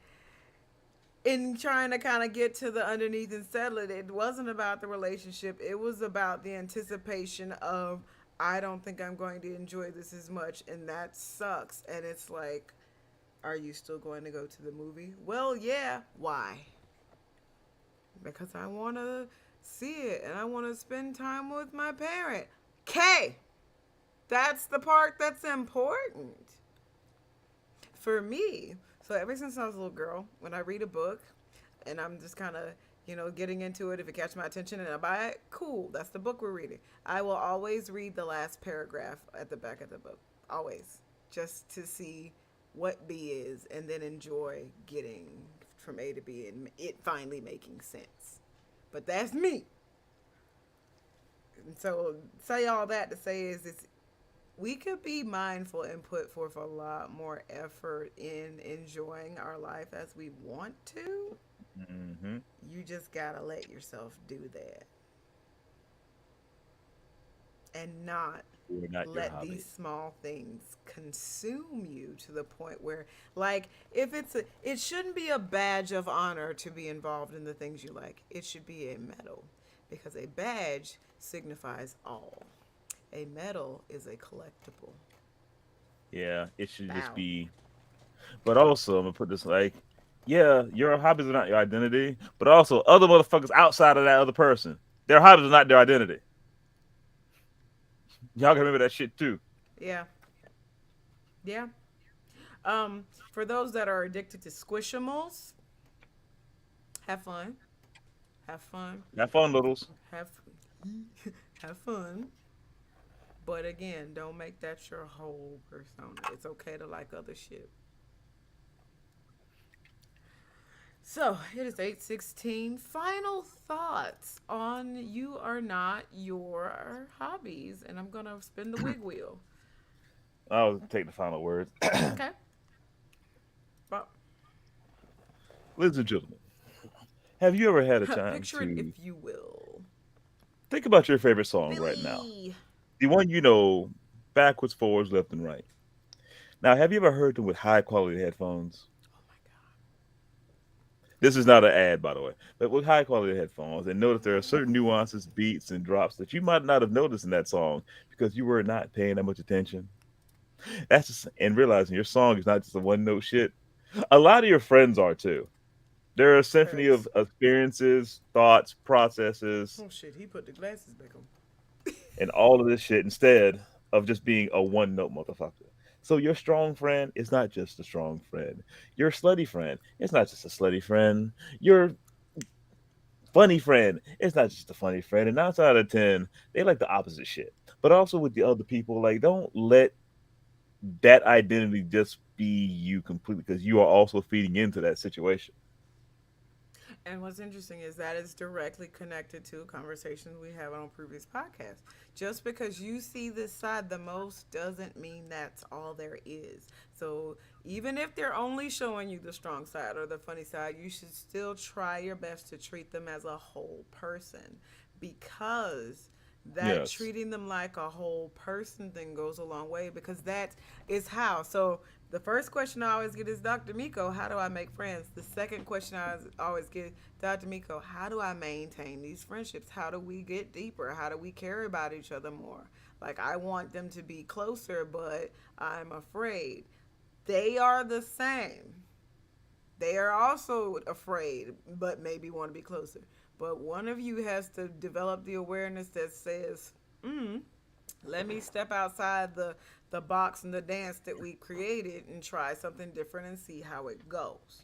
in trying to kind of get to the underneath and settle it, it wasn't about the relationship. It was about the anticipation of, I don't think I'm going to enjoy this as much, and that sucks. And it's like, are you still going to go to the movie? Well, yeah. Why? Because I want to see it and I want to spend time with my parent. Okay. That's the part that's important for me. So ever since I was a little girl, when I read a book and I'm just kind of, getting into it, if it catches my attention and I buy it, cool. That's the book we're reading. I will always read the last paragraph at the back of the book. Always. Just to see what B is and then enjoy getting from A to B and it finally making sense. But that's me. And so say all that to say is it's we could be mindful and put forth a lot more effort in enjoying our life as we want to. Hmm. You just gotta let yourself do that and not We're not your let these hobby. small things consume you to the point where, like, if it shouldn't be a badge of honor to be involved in the things you like. It should be a medal because a badge signifies all. A medal is a collectible. Yeah, it should just Bow. be. But also, I'm gonna put this like, yeah, your hobbies are not your identity, but also other motherfuckers outside of that other person, their hobbies are not their identity. Y'all can remember that shit too. Yeah. Yeah. For those that are addicted to squishimals, have fun. Have fun. Have fun, littles. Have have fun. But again, don't make that your whole persona. It's okay to like other shit. So it is 8:16. Final thoughts on you are not your hobbies, and I'm gonna spin the wig wheel. I'll take the final words. Okay. Well, Ladies and gentlemen, have you ever had a time picture it if to you will. think about your favorite song right now? Billy. The one you know, backwards, forwards, left, and right. Now, have you ever heard them with high quality headphones? Oh my This is not an ad, by the way, but with high quality headphones, and notice there are certain nuances, beats, and drops that you might not have noticed in that song because you were not paying that much attention. That's just, and realizing your song is not just a one note shit. A lot of your friends are too. They're a God. symphony of Facts. experiences, thoughts, processes, Oh shit, he put the glasses back on. and all of this shit instead of just being a one note motherfucker. So your strong friend is not just a strong friend. Your slutty friend is not just a slutty friend. Your funny friend is not just a funny friend. And 9 out of 10, they like the opposite shit. But also with the other people, like don't let that identity just be you completely because you are also feeding into that situation. And what's interesting is that is directly connected to conversations we have on previous podcasts. Just because you see this side the most doesn't mean that's all there is. So even if they're only showing you the strong side or the funny side, you should still try your best to treat them as a whole person because that Yes. treating them like a whole person thing goes a long way because that is how. So the first question I always get is Dr. Miko, how do I make friends? The second question I always get, Dr. Miko, how do I maintain these friendships? How do we get deeper? How do we care about each other more? Like I want them to be closer, but I'm afraid. They are the same. They are also afraid, but maybe want to be closer. But one of you has to develop the awareness that says, let me step outside the box and the dance that we created and try something different and see how it goes.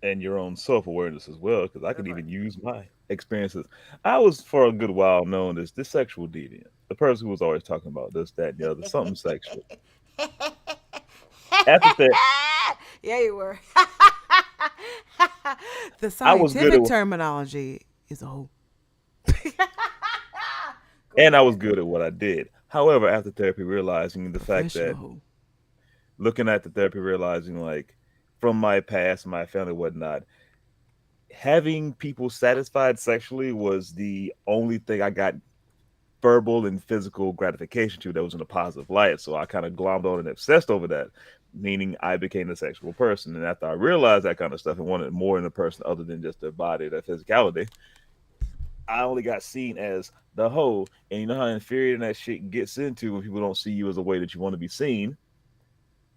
And your own self awareness as well, because I That's could right. even use my experiences. I was for a good while known as the sexual deviant, the person who was always talking about this, that, and the other, something sexual. After that, Yeah, you were. The I was good at scientific terminology is a whole. Go and I was ahead. good at what I did. However, after therapy, realizing the fact Professional that hoe. looking at the therapy, realizing like from my past, my family, whatnot, having people satisfied sexually was the only thing I got verbal and physical gratification to that was in a positive light. So I kind of glommed on and obsessed over that, meaning I became a sexual person. And after I realized that kind of stuff and wanted more in a person other than just their body, their physicality, I only got seen as the hoe. And you know how infuriating that shit gets into when people don't see you as a way that you want to be seen.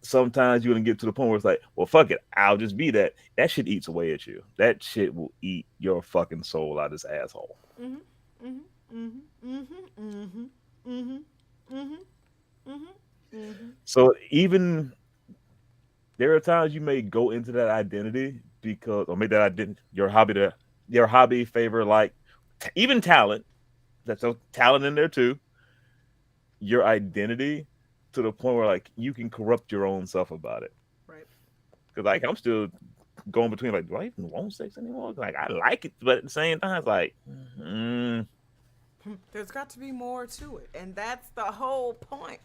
Sometimes you're gonna get to the point where it's like, well, fuck it, I'll just be that. That shit eats away at you. That shit will eat your fucking soul out of this asshole. Mhm. Mhm. Mhm. Mhm. Mhm. Mhm. Mhm. Mm-hmm. So even there are times you may go into that identity because, or make that identity your hobby favor like even talent. That's a talent in there too. Your identity to the point where like you can corrupt your own self about it. Right. Because like I'm still going between like, do I even want sex anymore? Like I like it, but at the same time, it's like, mm, There's got to be more to it, and that's the whole point.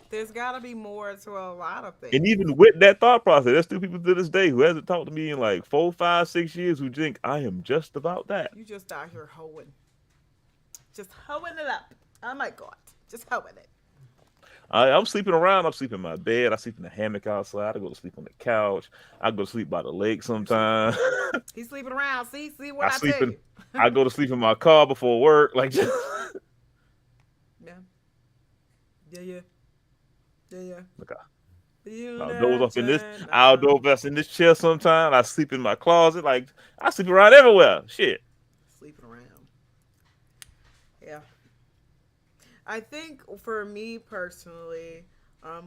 There's got to be more to a lot of and things. even with that thought process, there's still people to this day who hasn't talked to me in like 4, 5, 6 years who think I am just about that. You just out here hoeing, just hoeing it up. Oh my god, just hoeing it. I'm sleeping around. I'm sleeping in my bed. I sleep in the hammock outside. I go to sleep on the couch. I go to sleep by the lake You're sleeping sometimes. around. He's sleeping around. See what I I sleep tell in. you. I go to sleep in my car before work. Like just, Yeah, yeah, yeah, yeah, yeah. look, You I'll doze off in this. I'll know. doze off in this chair sometimes. I sleep in my closet. Like I sleep around everywhere. Shit. Sleeping around. Yeah. I think for me personally,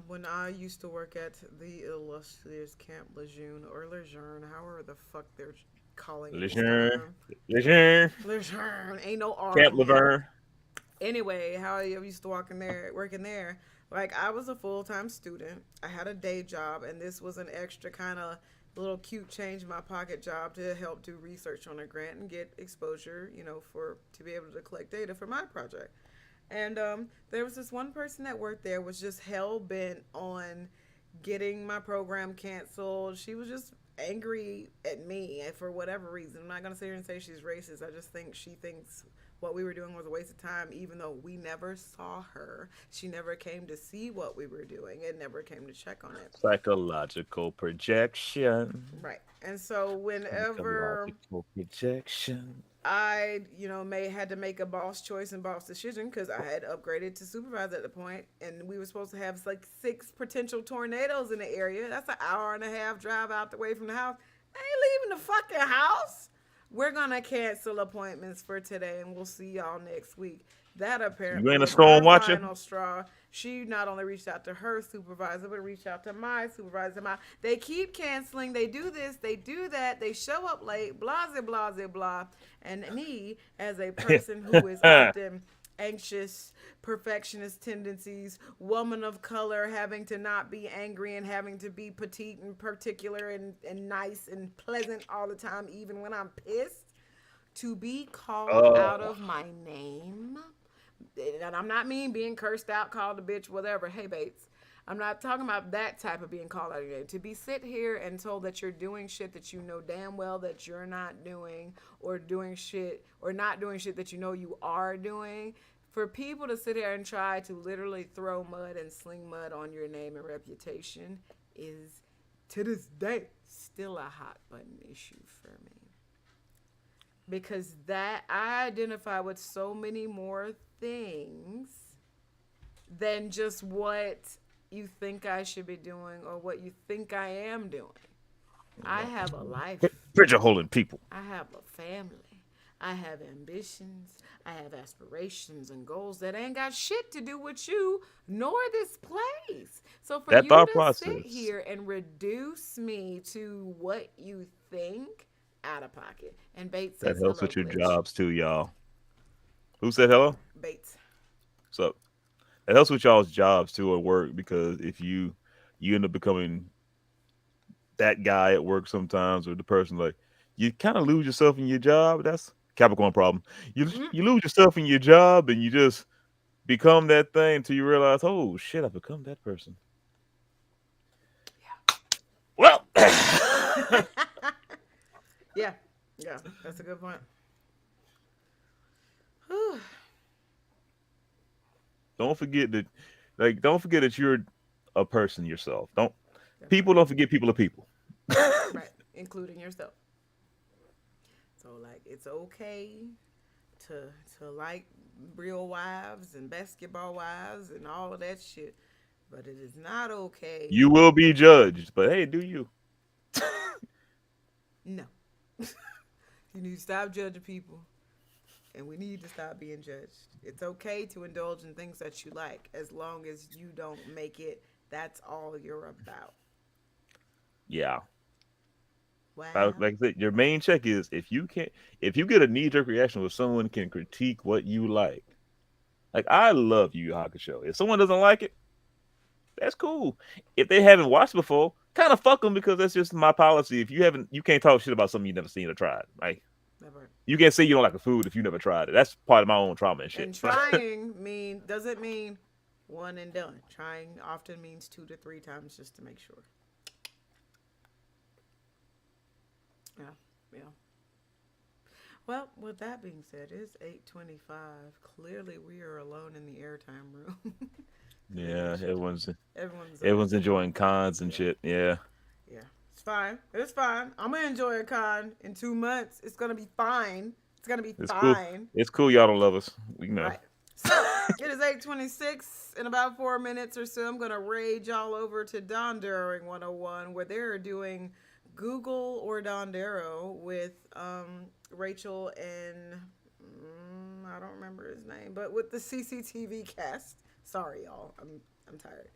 when I used to work at the illustrious Camp Lejeune or Lejeune, however the fuck they're calling it this Lejeune, time. Lejeune, Lejeune, ain't no R Camp in it. Laverne. Anyway, how I used to walk in there, working there. Like I was a full time student. I had a day job, and this was an extra kind of little cute change in my pocket job to help do research on a grant and get exposure, for to be able to collect data for my project. And there was this one person that worked there was just hell bent on getting my program canceled. She was just angry at me and for whatever reason. I'm not gonna sit here and say she's racist. I just think she thinks what we were doing was a waste of time, even though we never saw her. She never came to see what we were doing and never came to check on it. Psychological projection. Right. And so whenever Psychological projection. I, may had to make a boss choice and boss decision because I had upgraded to supervisor at the point, and we were supposed to have like 6 potential tornadoes in the area. That's an hour and a half drive out the way from the house. I ain't leaving the fucking house. We're gonna cancel appointments for today, and we'll see y'all next week. That You apparently ain't a was storm her watcher. final straw. She not only reached out to her supervisor, but reached out to my supervisor. They keep canceling. They do this. They do that. They show up late. Blah blah blah blah. And me, as a person who is often anxious, perfectionist tendencies, woman of color, having to not be angry and having to be petite and particular and nice and pleasant all the time, even when I'm pissed, to be called out Oh, of my name. And I'm not mean being cursed out, called a bitch, whatever. Hey, Bates. I'm not talking about that type of being called out of your name. To be sit here and told that you're doing shit that you know damn well that you're not doing, or doing shit or not doing shit that you know you are doing. For people to sit here and try to literally throw mud and sling mud on your name and reputation is, to this day, still a hot button issue for me. Because that I identify with so many more things than just what you think I should be doing or what you think I am doing. I have a life. Bridger holding people. I have a family. I have ambitions. I have aspirations and goals that ain't got shit to do with you nor this place. So for That you thought to sit process here and reduce me to what you think, out of pocket. And Bates that says helps hello, with your glitch. jobs too, y'all. Who said hello? Bates. So that helps with y'all's jobs too at work because if you end up becoming that guy at work sometimes or the person like you kind of lose yourself in your job. That's Capricorn problem. Mm, You lose yourself in your job and you just become that thing until you realize, oh shit, I've become that person. Well, yeah. Yeah. Yeah. That's a good point. Whew. don't forget that, like, don't forget that you're a person yourself. That People part. don't forget people are people. Right. Including yourself. So like it's okay to to like real wives and basketball wives and all of that shit. But it is not okay. You will be judged, but hey, do you? No. You need to stop judging people And we need to stop being judged. It's okay to indulge in things that you like as long as you don't make it that's all you're about. Yeah. Wow. Like I said, your main check is if you get a knee jerk reaction where someone can critique what you like I love Yu Yu Hakusho. If someone doesn't like it, that's cool. If they haven't watched before, kind of fuck them because that's just my policy. If you haven't, you can't talk shit about something you've never seen or tried. Like Never. you can't say you don't like a food if you never tried it. That's part of my own trauma and shit. And trying doesn't mean one and done. Trying often means 2 to 3 times just to make sure. Yeah, yeah. Well, with that being said, it's 8:25. Clearly, we are alone in the airtime room. Yeah, Everyone's everyone's enjoying cons and yeah, shit. Yeah, yeah. It's fine. It's fine. I'm gonna enjoy a con in 2 months. It's gonna be fine. It's gonna be it's cool. fine. It's cool. Y'all don't love us. We know. Right. So it is 8:26. In about 4 minutes or so, I'm gonna rage all over to Dondaring 101, where they're doing Google or Dondero with Rachel and I don't remember his name, but with the CCTV cast. Sorry, y'all. I'm tired.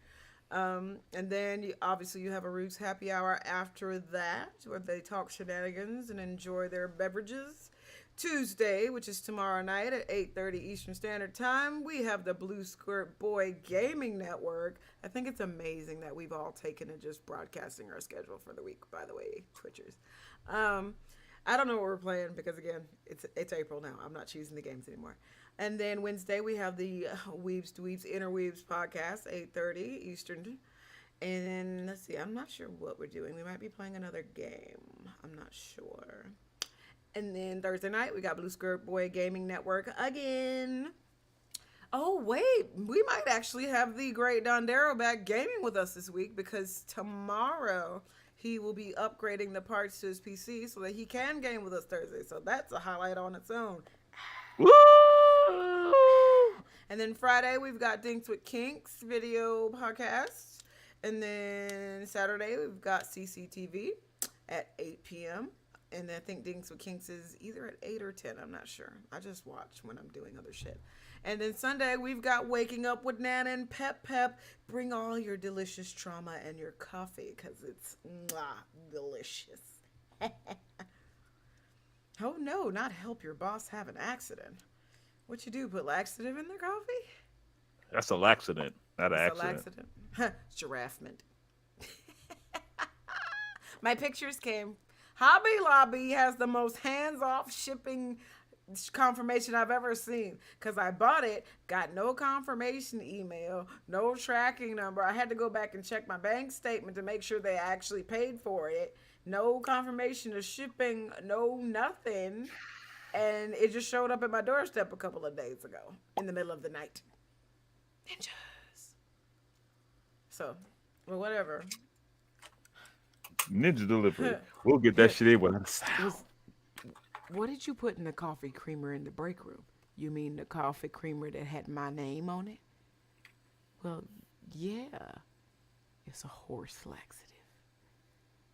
And then obviously you have a Roots happy hour after that, where they talk shenanigans and enjoy their beverages. Tuesday, which is tomorrow night at 8:30 Eastern Standard Time, we have the Blue Skirt Boy Gaming Network. I think it's amazing that we've all taken to just broadcasting our schedule for the week, by the way, Twitchers. Um, I don't know what we're playing because, again, it's April now. I'm not choosing the games anymore. And then Wednesday, we have the Weaves to Weaves Interweaves podcast, 8:30 Eastern. And then, let's see, I'm not sure what we're doing. We might be playing another game. I'm not sure. And then Thursday night, we got Blue Skirt Boy Gaming Network again. Oh, wait. We might actually have the great Dondero back gaming with us this week because tomorrow he will be upgrading the parts to his PC so that he can game with us Thursday. So that's a highlight on its own. Woo! And then Friday, we've got Dinks with Kinks video podcast. And then Saturday, we've got CCTV at 8 p.m. And I think Dinks with Kinks is either at 8 or 10. I'm not sure. I just watch when I'm doing other shit. And then Sunday, we've got Waking Up with Nana and Pep. Bring all your delicious trauma and your coffee because it's delicious. Oh, no, not help your boss have an accident. What you do, put laxative in their coffee? That's a laxative, not an It's a accident. laxative. Giraffement. My pictures came. Hobby Lobby has the most hands-off shipping confirmation I've ever seen because I bought it, got no confirmation email, no tracking number. I had to go back and check my bank statement to make sure they actually paid for it. No confirmation of shipping, no nothing. And it just showed up at my doorstep a couple of days ago in the middle of the night. Ninjas. So, well, whatever. Ninja delivery. We'll get that shit in without a sound. What did you put in the coffee creamer in the break room? You mean the coffee creamer that had my name on it? Well, yeah. It's a horse laxative.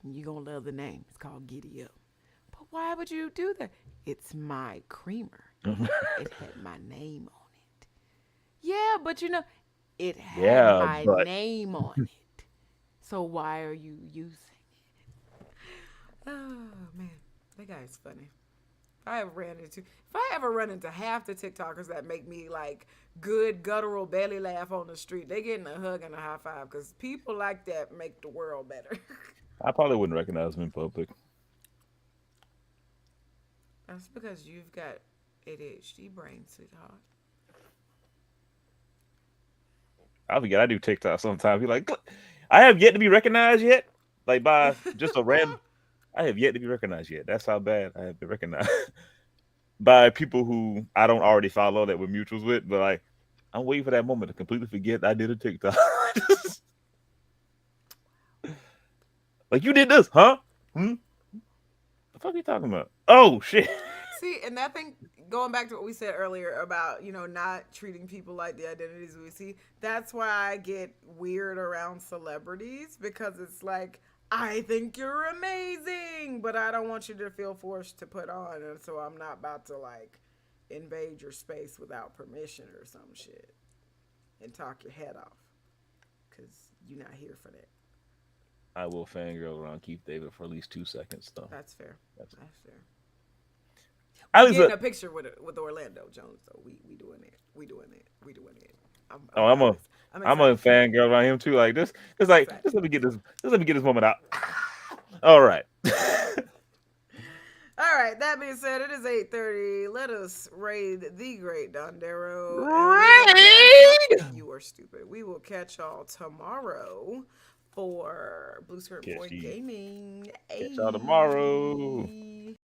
And you're going to love the name. It's called Giddy Up. But why would you do that? It's my creamer. It had my name on it. Yeah, but it had my name on it. So why are you using it? Oh, man. That guy is funny. If I ever run into half the TikTokers that make me like good guttural belly laugh on the street, they getting a hug and a high five because people like that make the world better. I probably wouldn't recognize him in public. That's because you've got ADHD brain, sweetheart. I forget I do TikTok sometimes. Be like, I have yet to be recognized yet. Like by just a random. I have yet to be recognized yet. That's how bad I have been recognized by people who I don't already follow that we're mutuals with. But like, I'm waiting for that moment to completely forget I did a TikTok. Like you did this, huh? The fuck are you talking about? Oh shit. See, and that thing, going back to what we said earlier about, not treating people like the identities we see, that's why I get weird around celebrities because it's like, I think you're amazing, but I don't want you to feel forced to put on, and so I'm not about to invade your space without permission or some shit and talk your head off because you're not here for that. I will fangirl around Keith David for at least 2 seconds, though. That's fair. That's That's fair. at We least. getting a picture with Orlando Jones though. We doing it. We doing it. We doing it. Oh, I'm a I'm I'm a excited. fangirl around him too. Like this, it's I'm like excited. just let me get this. Just let me get this moment out. All right. All right. That being said, it is 8:30. Let us raid the Great Dondero, and we will Raid! you are stupid. We will catch y'all tomorrow for Blue Skirt Catch Boy you. Gaming. Catch y'all tomorrow. Ayy.